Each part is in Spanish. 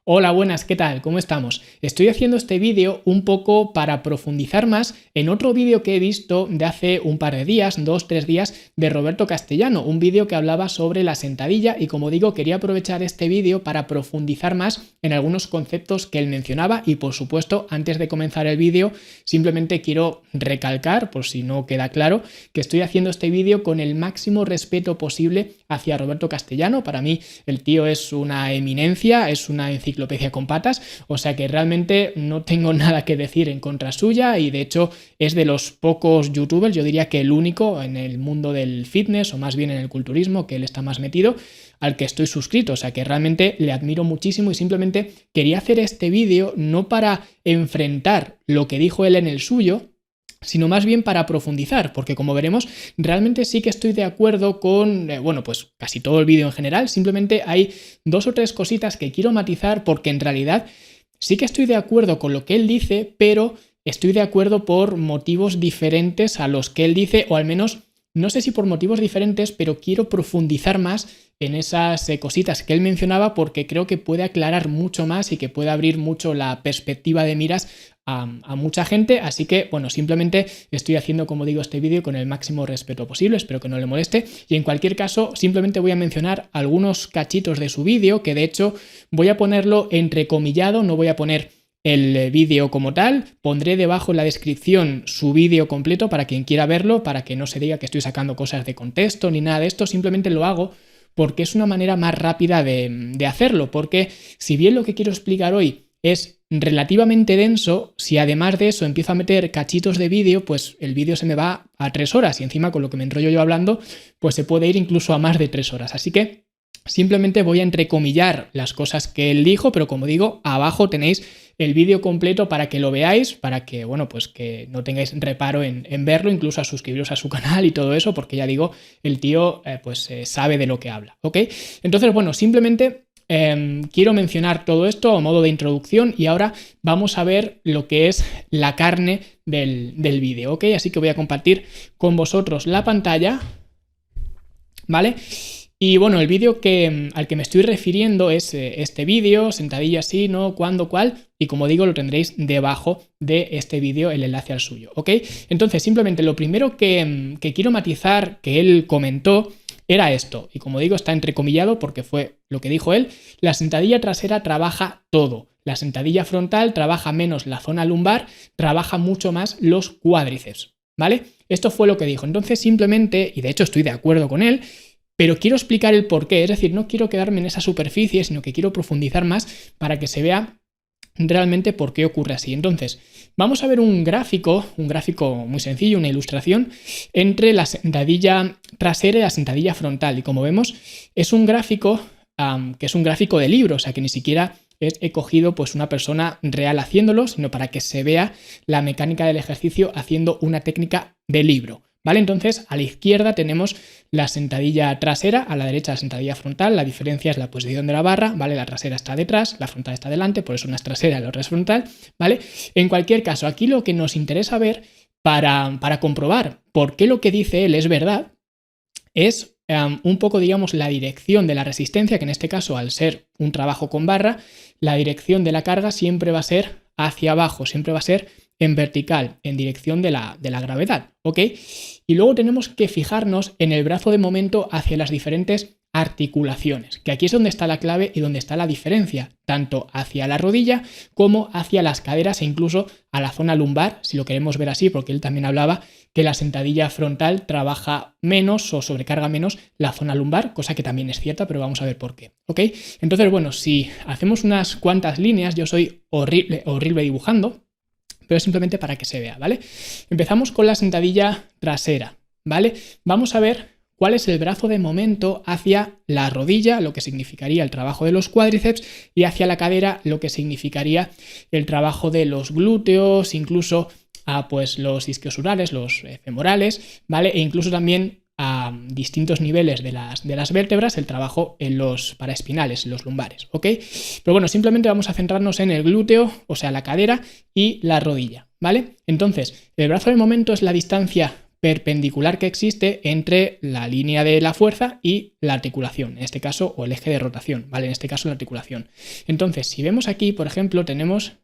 Hola, buenas, ¿qué tal? ¿Cómo estamos? Estoy haciendo este vídeo un poco para profundizar más en otro vídeo que he visto de hace un par de días, 2-3 días, de Roberto Castellano, un vídeo que hablaba sobre la sentadilla y, como digo, quería aprovechar este vídeo para profundizar más en algunos conceptos que él mencionaba y, por supuesto, antes de comenzar el vídeo, simplemente quiero recalcar, por si no queda claro, que estoy haciendo este vídeo con el máximo respeto posible hacia Roberto Castellano. Para mí el tío es una eminencia, es una enciclopedia con patas, o sea que realmente no tengo nada que decir en contra suya y de hecho es de los pocos youtubers, yo diría que el único en el mundo del fitness o más bien en el culturismo, que él está más metido, al que estoy suscrito, o sea que realmente le admiro muchísimo y simplemente quería hacer este vídeo no para enfrentar lo que dijo él en el suyo, sino más bien para profundizar, porque como veremos, realmente sí que estoy de acuerdo con, pues casi todo el vídeo en general, simplemente hay 2 o 3 cositas que quiero matizar porque en realidad sí que estoy de acuerdo con lo que él dice, pero estoy de acuerdo por motivos diferentes a los que él dice, o al menos, no sé si por motivos diferentes, pero quiero profundizar más en esas cositas que él mencionaba porque creo que puede aclarar mucho más y que puede abrir mucho la perspectiva de miras a mucha gente, así que bueno, simplemente estoy haciendo, como digo, este vídeo con el máximo respeto posible, espero que no le moleste y en cualquier caso simplemente voy a mencionar algunos cachitos de su vídeo que de hecho voy a ponerlo entrecomillado, no voy a poner el vídeo como tal, pondré debajo en la descripción su vídeo completo para quien quiera verlo, para que no se diga que estoy sacando cosas de contexto ni nada de esto, simplemente lo hago porque es una manera más rápida de hacerlo, porque si bien lo que quiero explicar hoy es relativamente denso, si además de eso empiezo a meter cachitos de vídeo, pues el vídeo se me va a 3 horas y encima con lo que me enrollo yo hablando, pues se puede ir incluso a más de 3 horas. Así que simplemente voy a entrecomillar las cosas que él dijo, pero como digo, abajo tenéis el vídeo completo para que lo veáis, para que, bueno, pues que no tengáis reparo en verlo, incluso a suscribiros a su canal y todo eso, porque ya digo, el tío sabe de lo que habla, ¿ok? Entonces, bueno, simplemente quiero mencionar todo esto a modo de introducción y ahora vamos a ver lo que es la carne del vídeo, ¿ok? Así que voy a compartir con vosotros la pantalla, ¿vale? Y bueno, el vídeo al que me estoy refiriendo es este vídeo, sentadilla sí, no, cuándo, cuál, y como digo, lo tendréis debajo de este vídeo el enlace al suyo, ¿ok? Entonces, simplemente lo primero que quiero matizar que él comentó era esto, y como digo, está entrecomillado porque fue lo que dijo él: la sentadilla trasera trabaja todo, la sentadilla frontal trabaja menos la zona lumbar, trabaja mucho más los cuádriceps, ¿vale? Esto fue lo que dijo. Entonces, simplemente, y de hecho estoy de acuerdo con él, pero quiero explicar el porqué, es decir, no quiero quedarme en esa superficie, sino que quiero profundizar más para que se vea realmente por qué ocurre así. Entonces, vamos a ver un gráfico muy sencillo, una ilustración entre la sentadilla trasera y la sentadilla frontal. Y como vemos, es un gráfico que es un gráfico de libro, o sea que ni siquiera he cogido pues una persona real haciéndolo, sino para que se vea la mecánica del ejercicio haciendo una técnica de libro. ¿Vale? Entonces, a la izquierda tenemos la sentadilla trasera, a la derecha la sentadilla frontal. La diferencia es la posición de la barra, ¿vale? La trasera está detrás, la frontal está delante, por eso una es trasera y la otra es frontal, ¿vale? En cualquier caso, aquí lo que nos interesa ver para comprobar por qué lo que dice él es verdad es un poco, digamos, la dirección de la resistencia, que en este caso, al ser un trabajo con barra, la dirección de la carga siempre va a ser hacia abajo, siempre va a ser en vertical, en dirección de la gravedad, ¿ok? Y luego tenemos que fijarnos en el brazo de momento hacia las diferentes articulaciones, que aquí es donde está la clave y donde está la diferencia, tanto hacia la rodilla como hacia las caderas e incluso a la zona lumbar, si lo queremos ver así, porque él también hablaba que la sentadilla frontal trabaja menos o sobrecarga menos la zona lumbar, cosa que también es cierta, pero vamos a ver por qué, ¿ok? Entonces, bueno, si hacemos unas cuantas líneas, yo soy horrible dibujando, pero simplemente para que se vea, ¿vale? Empezamos con la sentadilla trasera, ¿vale? Vamos a ver cuál es el brazo de momento hacia la rodilla, lo que significaría el trabajo de los cuádriceps, y hacia la cadera, lo que significaría el trabajo de los glúteos, incluso pues los isquiosurales, los femorales, ¿vale? E incluso también a distintos niveles de las vértebras el trabajo en los paraespinales, en los lumbares, ¿ok? Pero bueno, simplemente vamos a centrarnos en el glúteo, o sea, la cadera y la rodilla, ¿vale? Entonces, el brazo de momento es la distancia perpendicular que existe entre la línea de la fuerza y la articulación, en este caso, o el eje de rotación, ¿vale? En este caso la articulación. Entonces, si vemos aquí, por ejemplo, tenemos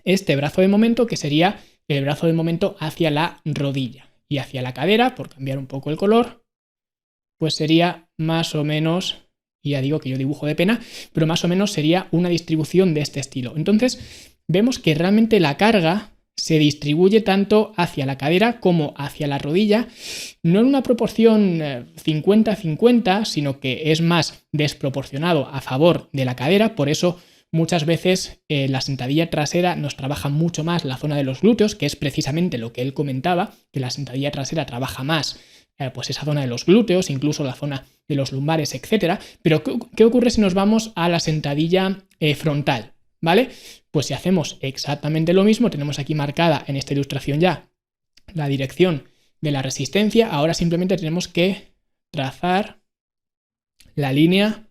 este brazo de momento que sería el brazo de momento hacia la rodilla y hacia la cadera, por cambiar un poco el color, pues sería más o menos, ya digo que yo dibujo de pena, pero más o menos sería una distribución de este estilo. Entonces, vemos que realmente la carga se distribuye tanto hacia la cadera como hacia la rodilla, no en una proporción 50-50, sino que es más desproporcionado a favor de la cadera. Por eso muchas veces la sentadilla trasera nos trabaja mucho más la zona de los glúteos, que es precisamente lo que él comentaba, que la sentadilla trasera trabaja más pues esa zona de los glúteos, incluso la zona de los lumbares, etc. Pero ¿qué ocurre si nos vamos a la sentadilla frontal? ¿Vale? Pues si hacemos exactamente lo mismo, tenemos aquí marcada en esta ilustración ya la dirección de la resistencia, ahora simplemente tenemos que trazar la línea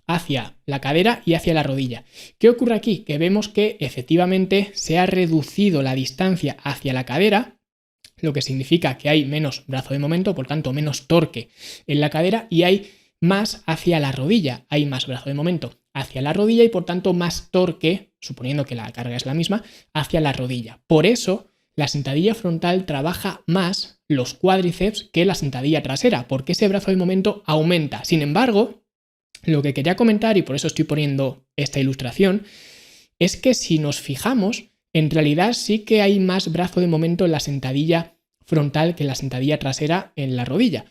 hacia la cadera y hacia la rodilla. ¿Qué ocurre aquí? Que vemos que efectivamente se ha reducido la distancia hacia la cadera, lo que significa que hay menos brazo de momento, por tanto menos torque en la cadera, y hay más hacia la rodilla, hay más brazo de momento hacia la rodilla y por tanto más torque, suponiendo que la carga es la misma, hacia la rodilla. Por eso la sentadilla frontal trabaja más los cuádriceps que la sentadilla trasera, porque ese brazo de momento aumenta. Sin embargo, lo que quería comentar, y por eso estoy poniendo esta ilustración, es que si nos fijamos, en realidad sí que hay más brazo de momento en la sentadilla frontal que en la sentadilla trasera en la rodilla.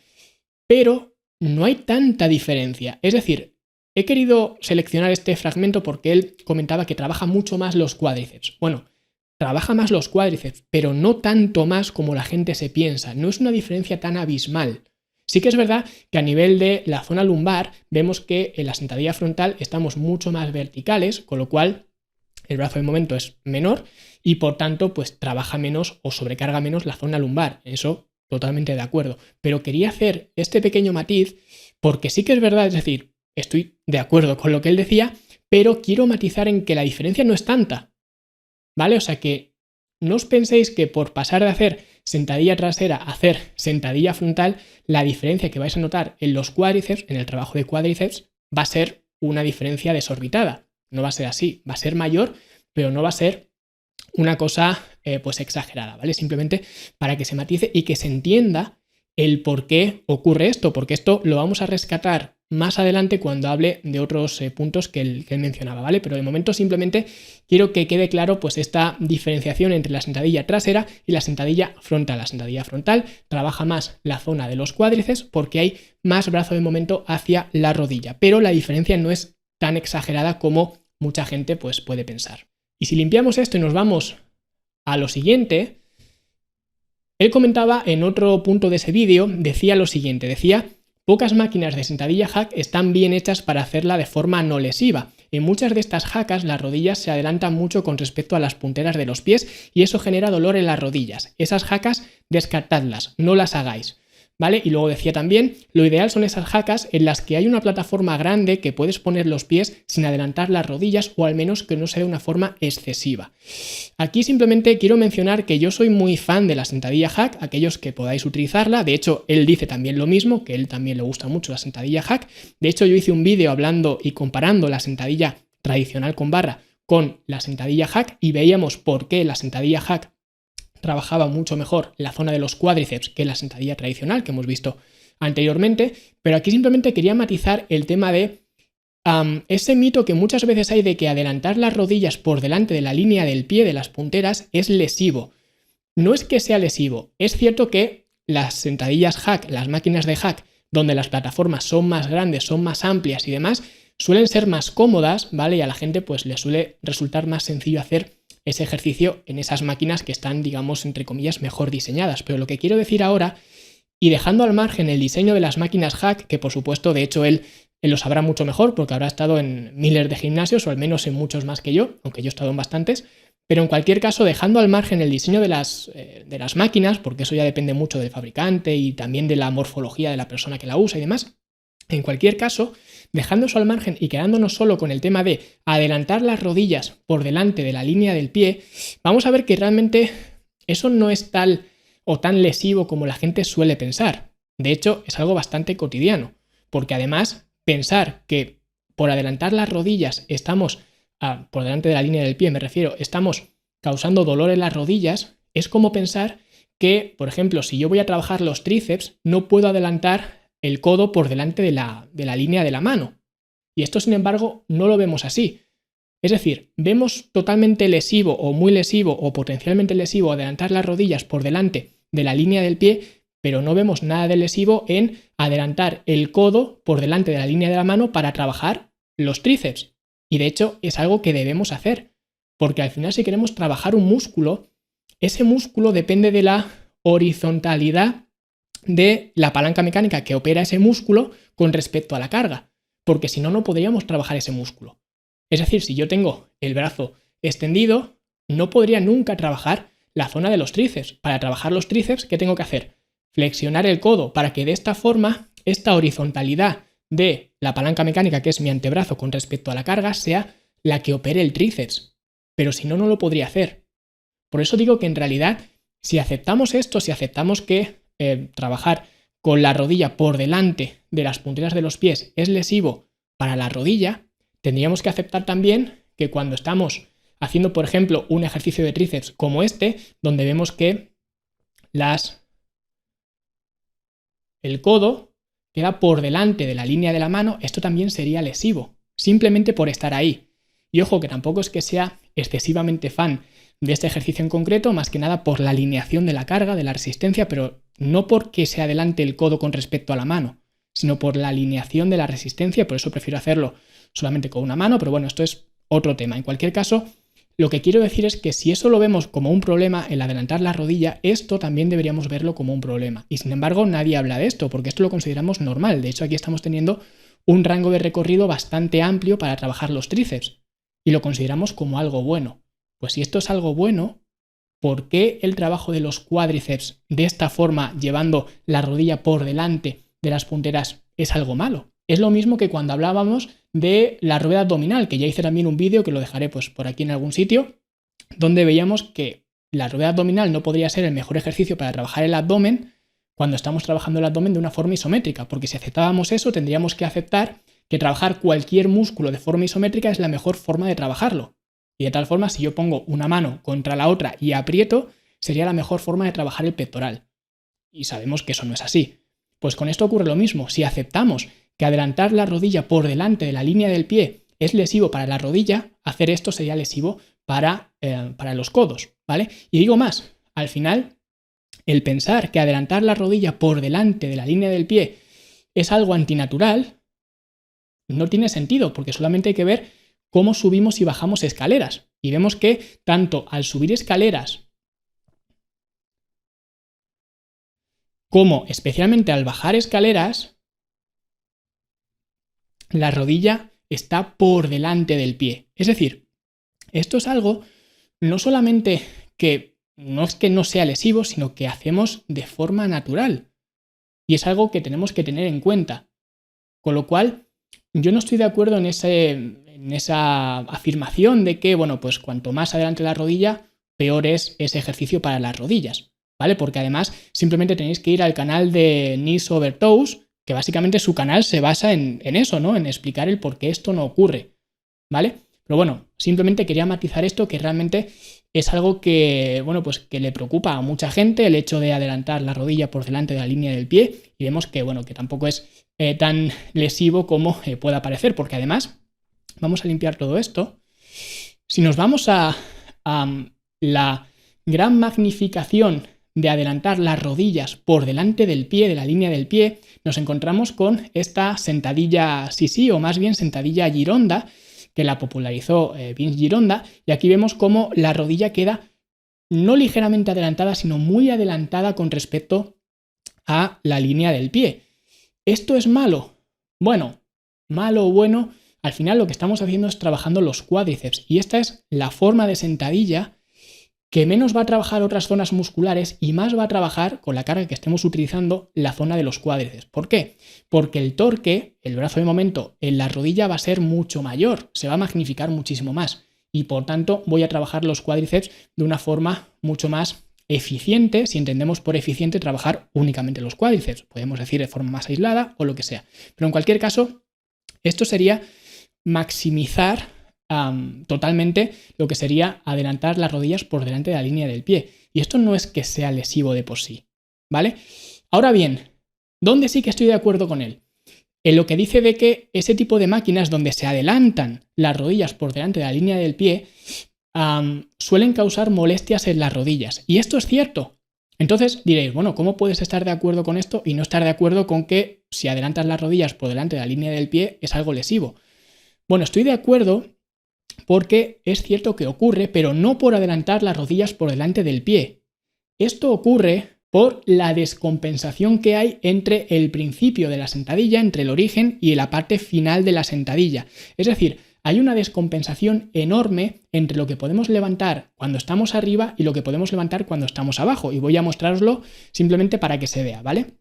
Pero no hay tanta diferencia. Es decir, he querido seleccionar este fragmento porque él comentaba que trabaja mucho más los cuádriceps. Bueno, trabaja más los cuádriceps, pero no tanto más como la gente se piensa. No es una diferencia tan abismal. Sí que es verdad que a nivel de la zona lumbar vemos que en la sentadilla frontal estamos mucho más verticales, con lo cual el brazo de momento es menor y por tanto pues trabaja menos o sobrecarga menos la zona lumbar. Eso totalmente de acuerdo. Pero quería hacer este pequeño matiz porque sí que es verdad, es decir, estoy de acuerdo con lo que él decía, pero quiero matizar en que la diferencia no es tanta, ¿vale? O sea que no os penséis que por pasar de hacer sentadilla trasera a hacer sentadilla frontal, la diferencia que vais a notar en los cuádriceps, en el trabajo de cuádriceps, va a ser una diferencia desorbitada. No va a ser así, va a ser mayor, pero no va a ser una cosa pues exagerada, ¿vale? Simplemente para que se matice y que se entienda el por qué ocurre esto, porque esto lo vamos a rescatar más adelante cuando hable de otros puntos que él mencionaba, ¿vale? Pero de momento simplemente quiero que quede claro pues esta diferenciación entre la sentadilla trasera y la sentadilla frontal. La sentadilla frontal trabaja más la zona de los cuádriceps porque hay más brazo de momento hacia la rodilla, pero la diferencia no es tan exagerada como mucha gente pues puede pensar. Y si limpiamos esto y nos vamos a lo siguiente, él comentaba en otro punto de ese vídeo, decía lo siguiente, decía: pocas máquinas de sentadilla hack están bien hechas para hacerla de forma no lesiva. En muchas de estas hackas las rodillas se adelantan mucho con respecto a las punteras de los pies y eso genera dolor en las rodillas. Esas hackas descartadlas, no las hagáis. ¿Vale? Y luego decía también, lo ideal son esas hackas en las que hay una plataforma grande que puedes poner los pies sin adelantar las rodillas o al menos que no sea de una forma excesiva. Aquí simplemente quiero mencionar que yo soy muy fan de la sentadilla hack, aquellos que podáis utilizarla. De hecho, él dice también lo mismo, que él también le gusta mucho la sentadilla hack. De hecho, yo hice un vídeo hablando y comparando la sentadilla tradicional con barra con la sentadilla hack y veíamos por qué la sentadilla hack trabajaba mucho mejor la zona de los cuádriceps que la sentadilla tradicional que hemos visto anteriormente, pero aquí simplemente quería matizar el tema de ese mito que muchas veces hay de que adelantar las rodillas por delante de la línea del pie de las punteras es lesivo. No es que sea lesivo, es cierto que las sentadillas hack, las máquinas de hack, donde las plataformas son más grandes, son más amplias y demás, suelen ser más cómodas, ¿vale? Y a la gente pues le suele resultar más sencillo hacer ese ejercicio en esas máquinas que están, digamos, entre comillas, mejor diseñadas. Pero lo que quiero decir ahora, y dejando al margen el diseño de las máquinas hack, que por supuesto, de hecho, él lo sabrá mucho mejor porque habrá estado en miles de gimnasios, o al menos en muchos más que yo, aunque yo he estado en bastantes, pero en cualquier caso, dejando al margen el diseño de las máquinas, porque eso ya depende mucho del fabricante y también de la morfología de la persona que la usa y demás, En cualquier caso, dejando eso al margen y quedándonos solo con el tema de adelantar las rodillas por delante de la línea del pie, vamos a ver que realmente eso no es tal o tan lesivo como la gente suele pensar. De hecho, es algo bastante cotidiano, porque además pensar que por adelantar las rodillas estamos, por delante de la línea del pie me refiero, estamos causando dolor en las rodillas, es como pensar que, por ejemplo, si yo voy a trabajar los tríceps, no puedo adelantar el codo por delante de la línea de la mano. Y esto, sin embargo, no lo vemos así. Es decir, vemos totalmente lesivo o muy lesivo o potencialmente lesivo adelantar las rodillas por delante de la línea del pie, pero no vemos nada de lesivo en adelantar el codo por delante de la línea de la mano para trabajar los tríceps. Y de hecho es algo que debemos hacer, porque al final si queremos trabajar un músculo, ese músculo depende de la horizontalidad de la palanca mecánica que opera ese músculo con respecto a la carga, porque si no, no podríamos trabajar ese músculo. Es decir, si yo tengo el brazo extendido, no podría nunca trabajar la zona de los tríceps. Para trabajar los tríceps, ¿qué tengo que hacer? Flexionar el codo para que de esta forma, esta horizontalidad de la palanca mecánica, que es mi antebrazo con respecto a la carga, sea la que opere el tríceps. Pero si no, no lo podría hacer. Por eso digo que en realidad, si aceptamos esto, si aceptamos que trabajar con la rodilla por delante de las punteras de los pies es lesivo para la rodilla, tendríamos que aceptar también que cuando estamos haciendo, por ejemplo, un ejercicio de tríceps como este, donde vemos que el codo queda por delante de la línea de la mano, esto también sería lesivo, simplemente por estar ahí. Y ojo, que tampoco es que sea excesivamente fan de este ejercicio en concreto, más que nada por la alineación de la carga, de la resistencia, pero no porque se adelante el codo con respecto a la mano, sino por la alineación de la resistencia, por eso prefiero hacerlo solamente con una mano, pero bueno, esto es otro tema. En cualquier caso, lo que quiero decir es que si eso lo vemos como un problema, el adelantar la rodilla, esto también deberíamos verlo como un problema. Y sin embargo, nadie habla de esto, porque esto lo consideramos normal. De hecho, aquí estamos teniendo un rango de recorrido bastante amplio para trabajar los tríceps, y lo consideramos como algo bueno. Pues si esto es algo bueno, ¿por qué el trabajo de los cuádriceps de esta forma, llevando la rodilla por delante de las punteras, es algo malo? Es lo mismo que cuando hablábamos de la rueda abdominal, que ya hice también un vídeo que lo dejaré pues por aquí en algún sitio, donde veíamos que la rueda abdominal no podría ser el mejor ejercicio para trabajar el abdomen cuando estamos trabajando el abdomen de una forma isométrica, porque si aceptábamos eso, tendríamos que aceptar que trabajar cualquier músculo de forma isométrica es la mejor forma de trabajarlo. Y de tal forma, si yo pongo una mano contra la otra y aprieto, sería la mejor forma de trabajar el pectoral. Y sabemos que eso no es así. Pues con esto ocurre lo mismo. Si aceptamos que adelantar la rodilla por delante de la línea del pie es lesivo para la rodilla, hacer esto sería lesivo para los codos, ¿vale? Y digo más, al final, el pensar que adelantar la rodilla por delante de la línea del pie es algo antinatural, no tiene sentido, porque solamente hay que ver cómo subimos y bajamos escaleras. Y vemos que tanto al subir escaleras como especialmente al bajar escaleras, la rodilla está por delante del pie. Es decir, esto es algo no solamente que no es que no sea lesivo, sino que hacemos de forma natural. Y es algo que tenemos que tener en cuenta. Con lo cual, yo no estoy de acuerdo en esa afirmación de que, bueno, pues cuanto más adelante la rodilla, peor es ese ejercicio para las rodillas, ¿vale? Porque además simplemente tenéis que ir al canal de Knees Over Toes, que básicamente su canal se basa en eso, ¿no? En explicar el por qué esto no ocurre, ¿vale? Pero bueno, simplemente quería matizar esto, que realmente es algo que, bueno, pues que le preocupa a mucha gente, el hecho de adelantar la rodilla por delante de la línea del pie, y vemos que, bueno, que tampoco es tan lesivo como pueda parecer, porque además vamos a limpiar todo esto. Si nos vamos a la gran magnificación de adelantar las rodillas por delante del pie, de la línea del pie, nos encontramos con esta sentadilla Sisi, o más bien sentadilla Gironda, que la popularizó Vince Gironda, y aquí vemos cómo la rodilla queda no ligeramente adelantada, sino muy adelantada con respecto a la línea del pie. ¿Esto es malo? Bueno, malo o bueno, al final lo que estamos haciendo es trabajando los cuádriceps, y esta es la forma de sentadilla que menos va a trabajar otras zonas musculares y más va a trabajar con la carga que estemos utilizando la zona de los cuádriceps. ¿Por qué? Porque el torque, el brazo de momento, en la rodilla va a ser mucho mayor, se va a magnificar muchísimo más y por tanto voy a trabajar los cuádriceps de una forma mucho más eficiente, si entendemos por eficiente trabajar únicamente los cuádriceps, podemos decir de forma más aislada o lo que sea. Pero en cualquier caso, esto sería maximizar totalmente lo que sería adelantar las rodillas por delante de la línea del pie. Y esto no es que sea lesivo de por sí, ¿vale? Ahora bien, ¿dónde sí que estoy de acuerdo con él? En lo que dice de que ese tipo de máquinas donde se adelantan las rodillas por delante de la línea del pie suelen causar molestias en las rodillas. Y esto es cierto. Entonces diréis, bueno, ¿cómo puedes estar de acuerdo con esto y no estar de acuerdo con que si adelantas las rodillas por delante de la línea del pie es algo lesivo? Bueno, estoy de acuerdo porque es cierto que ocurre, pero no por adelantar las rodillas por delante del pie. Esto ocurre por la descompensación que hay entre el principio de la sentadilla, entre el origen y la parte final de la sentadilla. Es decir, hay una descompensación enorme entre lo que podemos levantar cuando estamos arriba y lo que podemos levantar cuando estamos abajo. Y voy a mostraroslo simplemente para que se vea, ¿vale?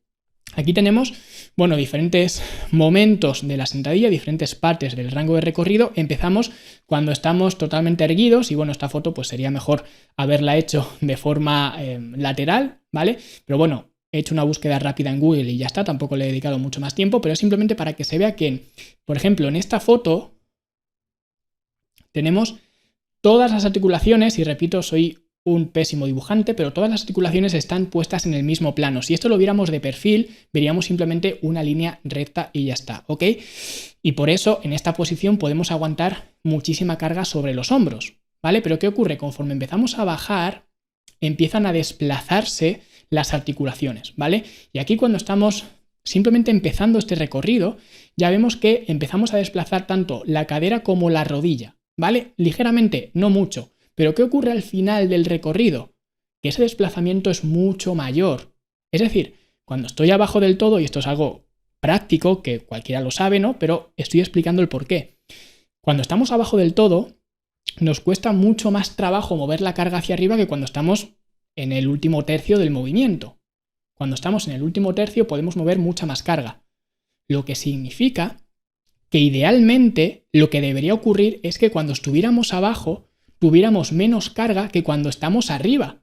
Aquí tenemos, bueno, diferentes momentos de la sentadilla, diferentes partes del rango de recorrido. Empezamos cuando estamos totalmente erguidos y bueno, esta foto pues sería mejor haberla hecho de forma lateral, ¿vale? Pero bueno, he hecho una búsqueda rápida en Google y ya está, tampoco le he dedicado mucho más tiempo, pero es simplemente para que se vea que, por ejemplo, en esta foto tenemos todas las articulaciones, y repito, soy un pésimo dibujante, pero todas las articulaciones están puestas en el mismo plano. Si esto lo viéramos de perfil, veríamos simplemente una línea recta y ya está, ¿ok? Y por eso en esta posición podemos aguantar muchísima carga sobre los hombros, ¿vale? Pero ¿qué ocurre? Conforme empezamos a bajar, empiezan a desplazarse las articulaciones, ¿vale? Y aquí cuando estamos simplemente empezando este recorrido, ya vemos que empezamos a desplazar tanto la cadera como la rodilla, ¿vale? Ligeramente, no mucho. Pero ¿qué ocurre al final del recorrido? Que ese desplazamiento es mucho mayor. Es decir, cuando estoy abajo del todo, y esto es algo práctico, que cualquiera lo sabe, ¿no? Pero estoy explicando el por qué. Cuando estamos abajo del todo, nos cuesta mucho más trabajo mover la carga hacia arriba que cuando estamos en el último tercio del movimiento. Cuando estamos en el último tercio podemos mover mucha más carga. Lo que significa que idealmente lo que debería ocurrir es que cuando estuviéramos abajo tuviéramos menos carga que cuando estamos arriba.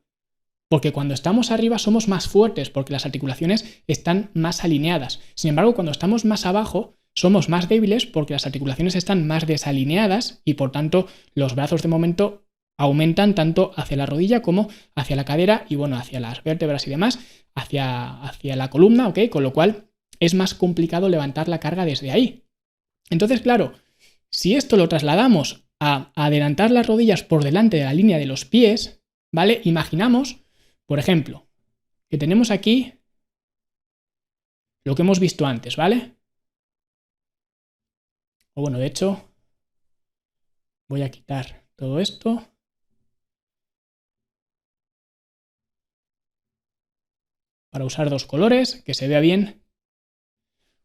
Porque cuando estamos arriba somos más fuertes porque las articulaciones están más alineadas. Sin embargo, cuando estamos más abajo somos más débiles porque las articulaciones están más desalineadas y por tanto los brazos de momento aumentan tanto hacia la rodilla como hacia la cadera y bueno, hacia las vértebras y demás, hacia la columna, ¿ok? Con lo cual es más complicado levantar la carga desde ahí. Entonces, claro, si esto lo trasladamos a adelantar las rodillas por delante de la línea de los pies, ¿vale? Imaginamos, por ejemplo, que tenemos aquí lo que hemos visto antes, ¿vale? O bueno, de hecho, voy a quitar todo esto. Para usar dos colores, que se vea bien.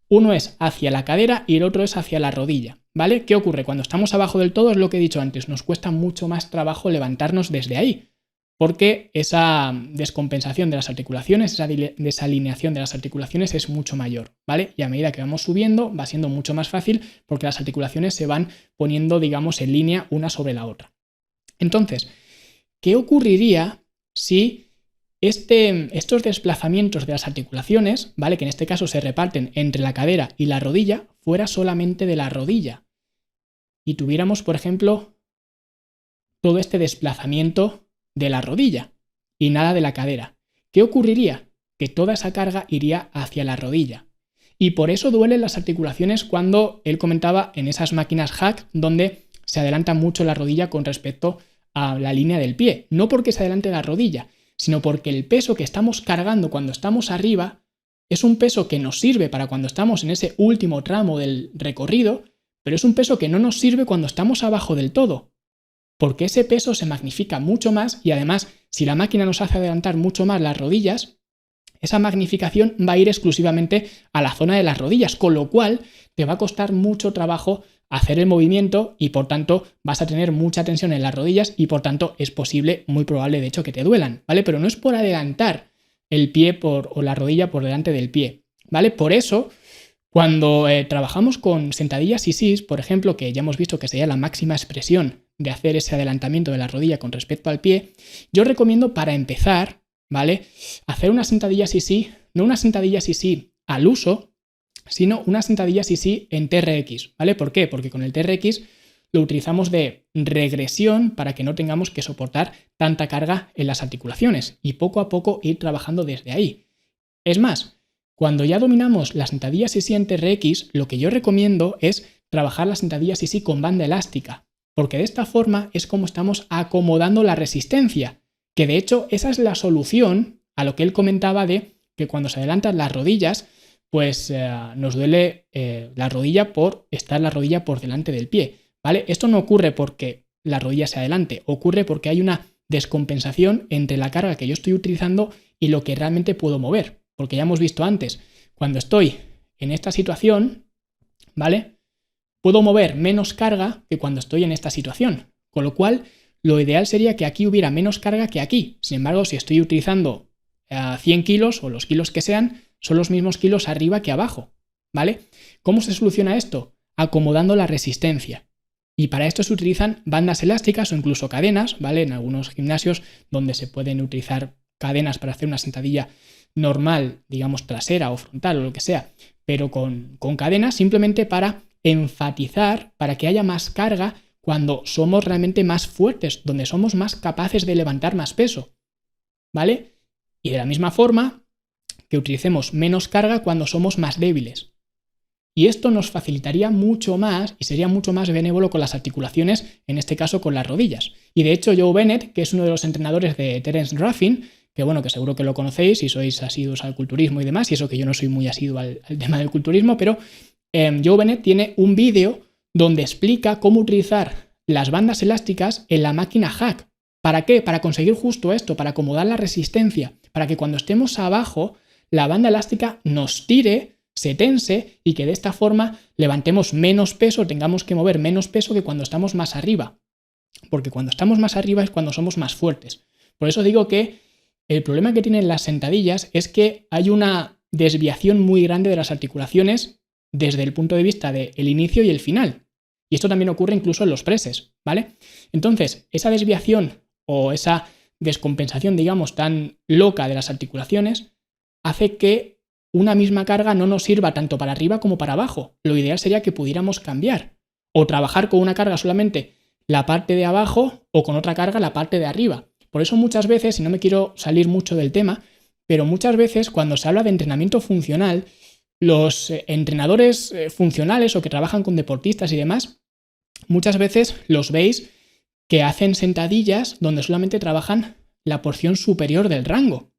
Uno es hacia la cadera y el otro es hacia la rodilla, ¿vale? ¿Qué ocurre? Cuando estamos abajo del todo es lo que he dicho antes, nos cuesta mucho más trabajo levantarnos desde ahí, porque esa descompensación de las articulaciones, esa desalineación de las articulaciones es mucho mayor, ¿vale? Y a medida que vamos subiendo va siendo mucho más fácil porque las articulaciones se van poniendo, digamos, en línea una sobre la otra. Entonces, ¿qué ocurriría si estos desplazamientos de las articulaciones, ¿vale? Que en este caso se reparten entre la cadera y la rodilla, fuera solamente de la rodilla y tuviéramos, por ejemplo, todo este desplazamiento de la rodilla y nada de la cadera? ¿Qué ocurriría? Que toda esa carga iría hacia la rodilla. Y por eso duelen las articulaciones cuando él comentaba en esas máquinas hack donde se adelanta mucho la rodilla con respecto a la línea del pie. No porque se adelante la rodilla, sino porque el peso que estamos cargando cuando estamos arriba es un peso que nos sirve para cuando estamos en ese último tramo del recorrido, pero es un peso que no nos sirve cuando estamos abajo del todo, porque ese peso se magnifica mucho más y además, si la máquina nos hace adelantar mucho más las rodillas, esa magnificación va a ir exclusivamente a la zona de las rodillas, con lo cual te va a costar mucho trabajo hacer el movimiento y por tanto vas a tener mucha tensión en las rodillas y por tanto es posible, muy probable de hecho, que te duelan, ¿vale? Pero no es por adelantar el pie o la rodilla por delante del pie, ¿vale? Por eso, cuando trabajamos con sentadillas y sís, por ejemplo, que ya hemos visto que sería la máxima expresión de hacer ese adelantamiento de la rodilla con respecto al pie, yo recomiendo para empezar, ¿vale? Hacer una sentadilla sí, no una sentadilla sí al uso, sino una sentadilla sí en TRX, ¿vale? ¿Por qué? Porque con el TRX lo utilizamos de regresión para que no tengamos que soportar tanta carga en las articulaciones y poco a poco ir trabajando desde ahí. Es más, cuando ya dominamos la sentadilla sí en TRX, lo que yo recomiendo es trabajar la sentadilla sí con banda elástica, porque de esta forma es como estamos acomodando la resistencia, que de hecho esa es la solución a lo que él comentaba de que cuando se adelantan las rodillas, pues nos duele la rodilla por estar la rodilla por delante del pie, ¿vale? Esto no ocurre porque la rodilla se adelante, ocurre porque hay una descompensación entre la carga que yo estoy utilizando y lo que realmente puedo mover, porque ya hemos visto antes, cuando estoy en esta situación, ¿vale? Puedo mover menos carga que cuando estoy en esta situación, con lo cual lo ideal sería que aquí hubiera menos carga que aquí. Sin embargo, si estoy utilizando 100 kilos o los kilos que sean, son los mismos kilos arriba que abajo, ¿vale? ¿Cómo se soluciona esto? Acomodando la resistencia. Y para esto se utilizan bandas elásticas o incluso cadenas, ¿vale? En algunos gimnasios donde se pueden utilizar cadenas para hacer una sentadilla normal, digamos trasera o frontal o lo que sea, pero con cadenas simplemente para enfatizar, para que haya más carga cuando somos realmente más fuertes, donde somos más capaces de levantar más peso, ¿vale? Y de la misma forma que utilicemos menos carga cuando somos más débiles. Y esto nos facilitaría mucho más y sería mucho más benévolo con las articulaciones, en este caso con las rodillas. Y de hecho Joe Bennett, que es uno de los entrenadores de Terence Ruffin, que bueno, que seguro que lo conocéis si sois asiduos al culturismo y demás, y eso que yo no soy muy asiduo al tema del culturismo, pero Joe Bennett tiene un vídeo donde explica cómo utilizar las bandas elásticas en la máquina hack. ¿Para qué? Para conseguir justo esto, para acomodar la resistencia, para que cuando estemos abajo la banda elástica nos tire, se tense y que de esta forma levantemos menos peso, tengamos que mover menos peso que cuando estamos más arriba. Porque cuando estamos más arriba es cuando somos más fuertes. Por eso digo que el problema que tienen las sentadillas es que hay una desviación muy grande de las articulaciones desde el punto de vista del inicio y el final. Y esto también ocurre incluso en los presses, ¿vale? Entonces, esa desviación o esa descompensación, digamos, tan loca de las articulaciones hace que una misma carga no nos sirva tanto para arriba como para abajo. Lo ideal sería que pudiéramos cambiar o trabajar con una carga solamente la parte de abajo o con otra carga la parte de arriba. Por eso muchas veces, y no me quiero salir mucho del tema, pero muchas veces cuando se habla de entrenamiento funcional, los entrenadores funcionales o que trabajan con deportistas y demás, muchas veces los veis que hacen sentadillas donde solamente trabajan la porción superior del rango.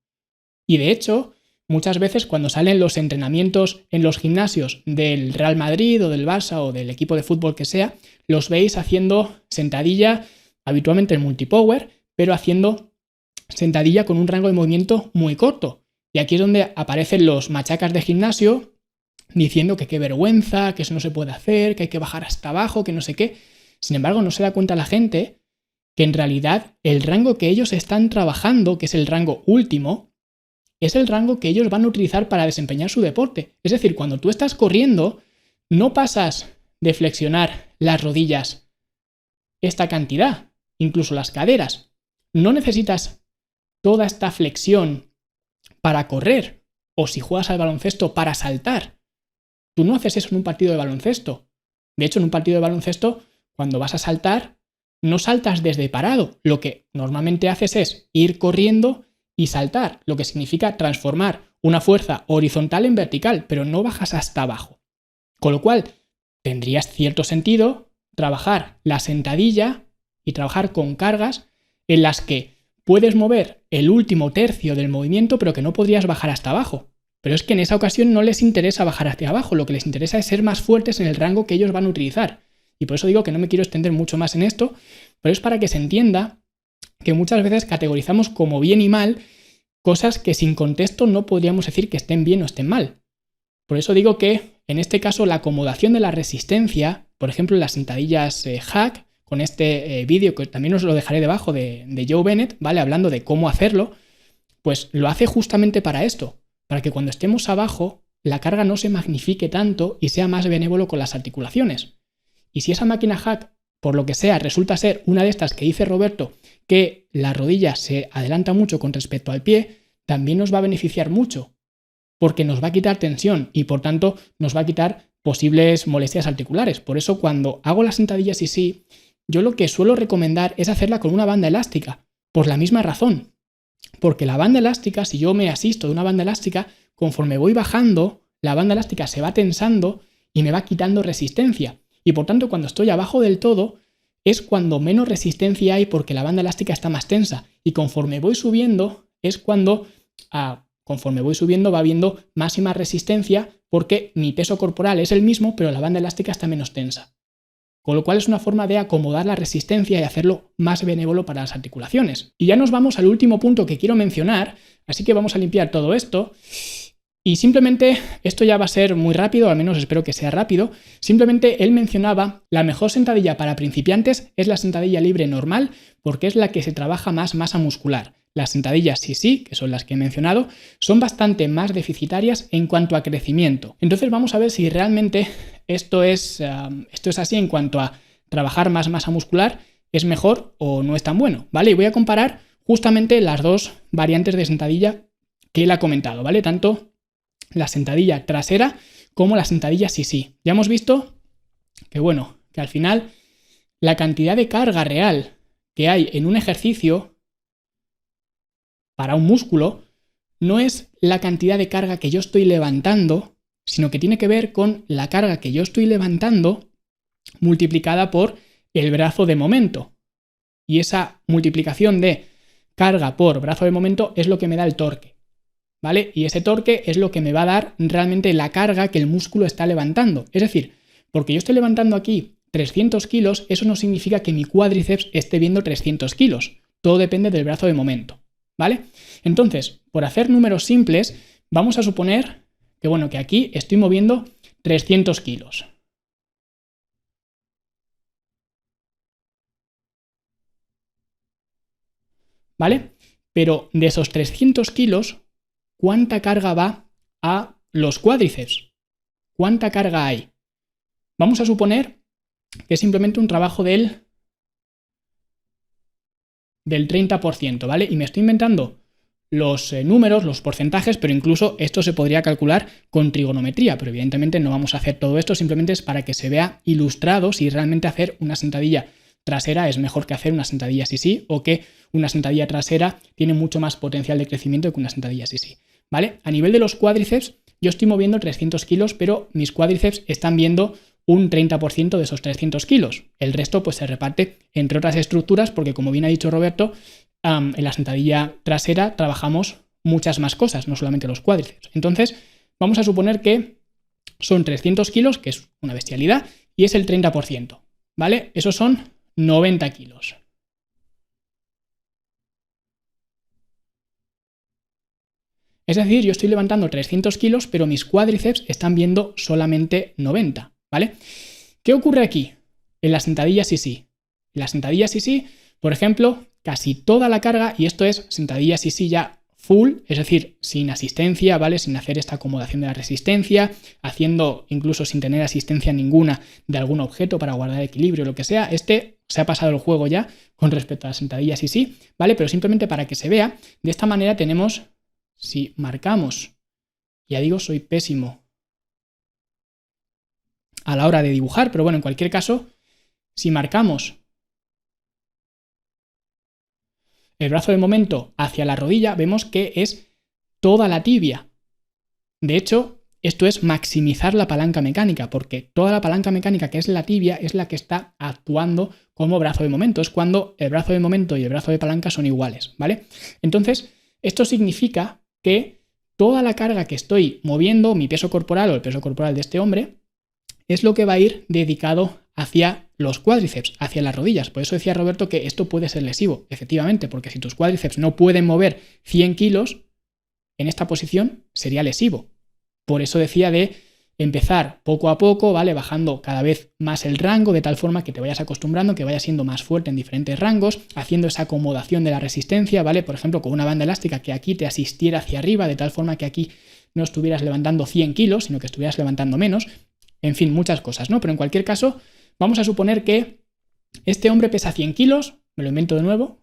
Y de hecho, muchas veces cuando salen los entrenamientos en los gimnasios del Real Madrid o del Barça o del equipo de fútbol que sea, los veis haciendo sentadilla, habitualmente en multipower, pero haciendo sentadilla con un rango de movimiento muy corto. Y aquí es donde aparecen los machacas de gimnasio diciendo que qué vergüenza, que eso no se puede hacer, que hay que bajar hasta abajo, que no sé qué. Sin embargo, no se da cuenta la gente que en realidad el rango que ellos están trabajando, que es el rango último, es el rango que ellos van a utilizar para desempeñar su deporte. Es decir, cuando tú estás corriendo, no pasas de flexionar las rodillas esta cantidad, incluso las caderas. No necesitas toda esta flexión para correr, o si juegas al baloncesto para saltar. Tú no haces eso en un partido de baloncesto. De hecho, en un partido de baloncesto, cuando vas a saltar, no saltas desde parado. Lo que normalmente haces es ir corriendo y saltar, lo que significa transformar una fuerza horizontal en vertical, pero no bajas hasta abajo. Con lo cual, tendrías cierto sentido trabajar la sentadilla y trabajar con cargas en las que puedes mover el último tercio del movimiento, pero que no podrías bajar hasta abajo. Pero es que en esa ocasión no les interesa bajar hacia abajo, lo que les interesa es ser más fuertes en el rango que ellos van a utilizar. Y por eso digo que no me quiero extender mucho más en esto, pero es para que se entienda que muchas veces categorizamos como bien y mal cosas que sin contexto no podríamos decir que estén bien o estén mal. Por eso digo que en este caso la acomodación de la resistencia, por ejemplo las sentadillas hack, con este vídeo que también os lo dejaré debajo de Joe Bennett, ¿vale? Hablando de cómo hacerlo, pues lo hace justamente para esto, para que cuando estemos abajo la carga no se magnifique tanto y sea más benévolo con las articulaciones. Y si esa máquina hack, por lo que sea, resulta ser una de estas que dice Roberto, que la rodilla se adelanta mucho con respecto al pie, también nos va a beneficiar mucho, porque nos va a quitar tensión y por tanto nos va a quitar posibles molestias articulares. Por eso cuando hago las sentadillas sí, yo lo que suelo recomendar es hacerla con una banda elástica, por la misma razón. Porque la banda elástica, si yo me asisto de una banda elástica, conforme voy bajando, la banda elástica se va tensando y me va quitando resistencia. Y por tanto, cuando estoy abajo del todo, es cuando menos resistencia hay porque la banda elástica está más tensa. Y conforme voy subiendo, es cuando, conforme voy subiendo, va habiendo más y más resistencia porque mi peso corporal es el mismo, pero la banda elástica está menos tensa. Con lo cual es una forma de acomodar la resistencia y hacerlo más benévolo para las articulaciones. Y ya nos vamos al último punto que quiero mencionar, así que vamos a limpiar todo esto. Y simplemente, esto ya va a ser muy rápido, al menos espero que sea rápido, simplemente él mencionaba la mejor sentadilla para principiantes es la sentadilla libre normal porque es la que se trabaja más masa muscular. Las sentadillas sí, que son las que he mencionado, son bastante más deficitarias en cuanto a crecimiento. Entonces vamos a ver si realmente esto es así en cuanto a trabajar más masa muscular, es mejor o no es tan bueno, ¿vale? Y voy a comparar justamente las dos variantes de sentadilla que él ha comentado, ¿vale? Tanto la sentadilla trasera como la sentadilla sí. Ya hemos visto que, bueno, que al final la cantidad de carga real que hay en un ejercicio para un músculo no es la cantidad de carga que yo estoy levantando, sino que tiene que ver con la carga que yo estoy levantando multiplicada por el brazo de momento. Y esa multiplicación de carga por brazo de momento es lo que me da el torque, ¿vale? Y ese torque es lo que me va a dar realmente la carga que el músculo está levantando. Es decir, porque yo estoy levantando aquí 300 kilos, eso no significa que mi cuádriceps esté viendo 300 kilos. Todo depende del brazo de momento, ¿vale? Entonces, por hacer números simples, vamos a suponer que, bueno, que aquí estoy moviendo 300 kilos. ¿Vale? Pero de esos 300 kilos, ¿cuánta carga va a los cuádriceps? ¿Cuánta carga hay? Vamos a suponer que es simplemente un trabajo del 30%, ¿vale? Y me estoy inventando los números, los porcentajes, pero incluso esto se podría calcular con trigonometría, pero evidentemente no vamos a hacer todo esto, simplemente es para que se vea ilustrado si realmente hacer una sentadilla trasera es mejor que hacer una sentadilla sí, o que una sentadilla trasera tiene mucho más potencial de crecimiento que una sentadilla sí, ¿vale? A nivel de los cuádriceps, yo estoy moviendo 300 kilos, pero mis cuádriceps están viendo un 30% de esos 300 kilos. El resto pues se reparte entre otras estructuras porque, como bien ha dicho Roberto, en la sentadilla trasera trabajamos muchas más cosas, no solamente los cuádriceps. Entonces, vamos a suponer que son 300 kilos, que es una bestialidad, y es el 30%, ¿vale? Esos son 90 kilos. Es decir, yo estoy levantando 300 kilos, pero mis cuádriceps están viendo solamente 90, ¿vale? ¿Qué ocurre aquí? En la sentadilla sí. En la sentadilla sí, por ejemplo, casi toda la carga, y esto es sentadilla sí ya full, es decir, sin asistencia, ¿vale? Sin hacer esta acomodación de la resistencia, haciendo incluso sin tener asistencia ninguna de algún objeto para guardar equilibrio o lo que sea. Este se ha pasado el juego ya con respecto a la sentadilla sí, ¿vale? Pero simplemente para que se vea, de esta manera tenemos, si marcamos, ya digo, soy pésimo a la hora de dibujar, pero bueno, en cualquier caso, si marcamos el brazo de momento hacia la rodilla, vemos que es toda la tibia. De hecho, esto es maximizar la palanca mecánica, porque toda la palanca mecánica que es la tibia es la que está actuando como brazo de momento. Es cuando el brazo de momento y el brazo de palanca son iguales, ¿vale? Entonces, esto significa que toda la carga que estoy moviendo, mi peso corporal o el peso corporal de este hombre, es lo que va a ir dedicado hacia los cuádriceps, hacia las rodillas. Por eso decía Roberto que esto puede ser lesivo, efectivamente, porque si tus cuádriceps no pueden mover 100 kilos, en esta posición sería lesivo. Por eso decía de empezar poco a poco, ¿vale? Bajando cada vez más el rango de tal forma que te vayas acostumbrando, que vayas siendo más fuerte en diferentes rangos, haciendo esa acomodación de la resistencia, ¿vale? Por ejemplo, con una banda elástica que aquí te asistiera hacia arriba, de tal forma que aquí no estuvieras levantando 100 kilos, sino que estuvieras levantando menos. En fin, muchas cosas, ¿no? Pero en cualquier caso, vamos a suponer que este hombre pesa 100 kilos, me lo invento de nuevo.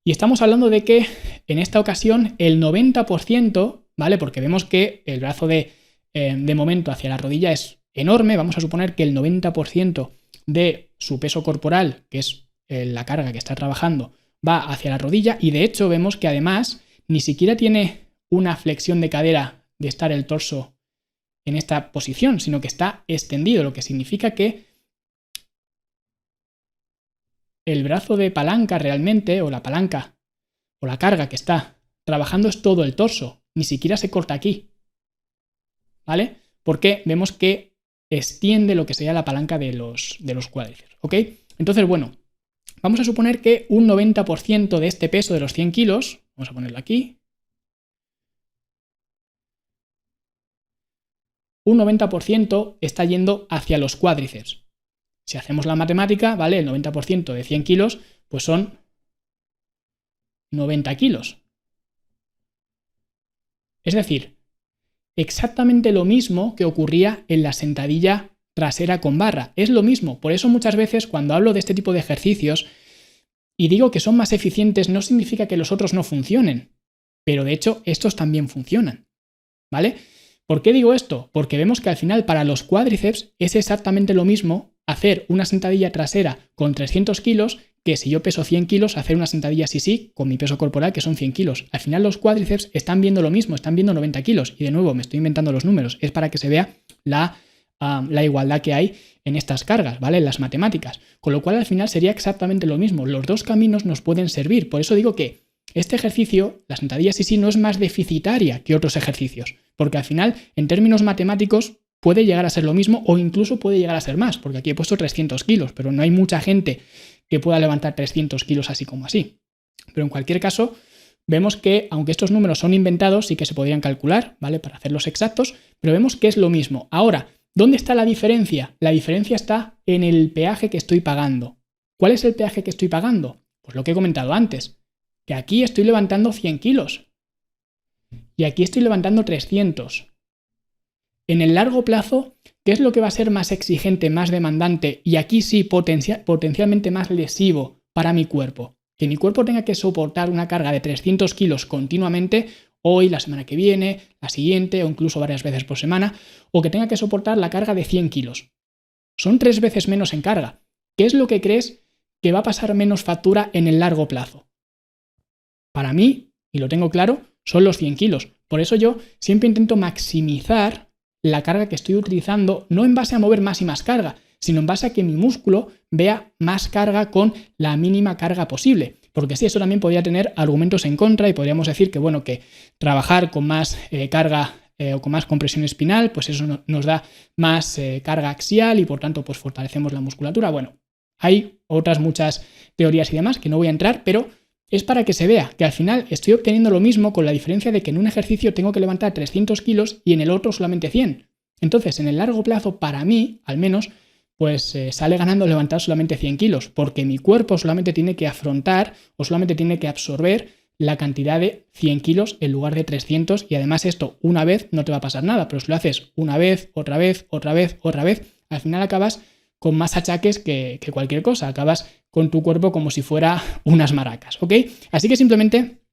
Y estamos hablando de que en esta ocasión el 90%, ¿vale? Porque vemos que el brazo de momento hacia la rodilla es enorme, vamos a suponer que el 90% de su peso corporal, que es la carga que está trabajando, va hacia la rodilla y de hecho vemos que además ni siquiera tiene una flexión de cadera de estar el torso en esta posición, sino que está extendido, lo que significa que el brazo de palanca realmente, o la palanca, o la carga que está trabajando es todo el torso, ni siquiera se corta aquí, ¿vale? Porque vemos que extiende lo que sería la palanca de los cuádriceps, ¿ok? Entonces, bueno, vamos a suponer que un 90% de este peso de los 100 kilos, vamos a ponerlo aquí, un 90% está yendo hacia los cuádriceps. Si hacemos la matemática, ¿vale? El 90% de 100 kilos, pues son 90 kilos. Es decir, exactamente lo mismo que ocurría en la sentadilla trasera con barra. Es lo mismo. Por eso muchas veces cuando hablo de este tipo de ejercicios y digo que son más eficientes, no significa que los otros no funcionen. Pero de hecho, estos también funcionan. ¿Vale? ¿Por qué digo esto? Porque vemos que al final para los cuádriceps es exactamente lo mismo hacer una sentadilla trasera con 300 kilos que si yo peso 100 kilos, hacer una sentadilla así con mi peso corporal que son 100 kilos. Al final los cuádriceps están viendo lo mismo, están viendo 90 kilos. Y de nuevo, me estoy inventando los números. Es para que se vea la igualdad que hay en estas cargas, ¿vale? En las matemáticas. Con lo cual al final sería exactamente lo mismo. Los dos caminos nos pueden servir. Por eso digo que este ejercicio, la sentadilla sí no es más deficitaria que otros ejercicios. Porque al final, en términos matemáticos, puede llegar a ser lo mismo o incluso puede llegar a ser más, porque aquí he puesto 300 kilos, pero no hay mucha gente que pueda levantar 300 kilos así como así. Pero en cualquier caso, vemos que, aunque estos números son inventados, sí que se podrían calcular, ¿vale? Para hacerlos exactos, pero vemos que es lo mismo. Ahora, ¿dónde está la diferencia? La diferencia está en el peaje que estoy pagando. ¿Cuál es el peaje que estoy pagando? Pues lo que he comentado antes, que aquí estoy levantando 100 kilos y aquí estoy levantando 300. En el largo plazo, ¿qué es lo que va a ser más exigente, más demandante y aquí sí potencialmente más lesivo para mi cuerpo? Que mi cuerpo tenga que soportar una carga de 300 kilos continuamente, hoy, la semana que viene, la siguiente o incluso varias veces por semana, o que tenga que soportar la carga de 100 kilos. Son 3 veces menos en carga. ¿Qué es lo que crees que va a pasar menos factura en el largo plazo? Para mí, y lo tengo claro, son los 100 kilos. Por eso yo siempre intento maximizar la carga que estoy utilizando, no en base a mover más y más carga, sino en base a que mi músculo vea más carga con la mínima carga posible. Porque sí, eso también podría tener argumentos en contra y podríamos decir que, bueno, que trabajar con más carga o con más compresión espinal, pues eso nos da más carga axial y por tanto pues fortalecemos la musculatura. Bueno, hay otras muchas teorías y demás que no voy a entrar, pero es para que se vea que al final estoy obteniendo lo mismo con la diferencia de que en un ejercicio tengo que levantar 300 kilos y en el otro solamente 100. Entonces, en el largo plazo, para mí, al menos, pues sale ganando levantar solamente 100 kilos, porque mi cuerpo solamente tiene que afrontar o solamente tiene que absorber la cantidad de 100 kilos en lugar de 300 y además esto una vez no te va a pasar nada, pero si lo haces una vez, otra vez, otra vez, otra vez, al final acabas con más achaques que cualquier cosa, acabas con tu cuerpo como si fuera unas maracas, ¿ok? Así que simplemente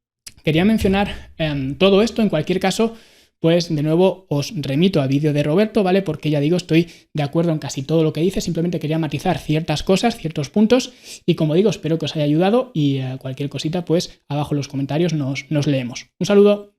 quería mencionar todo esto. En cualquier caso, pues de nuevo os remito al vídeo de Roberto, ¿vale? Porque ya digo, estoy de acuerdo en casi todo lo que dice, simplemente quería matizar ciertas cosas, ciertos puntos y como digo, espero que os haya ayudado y cualquier cosita, pues abajo en los comentarios nos leemos. Un saludo.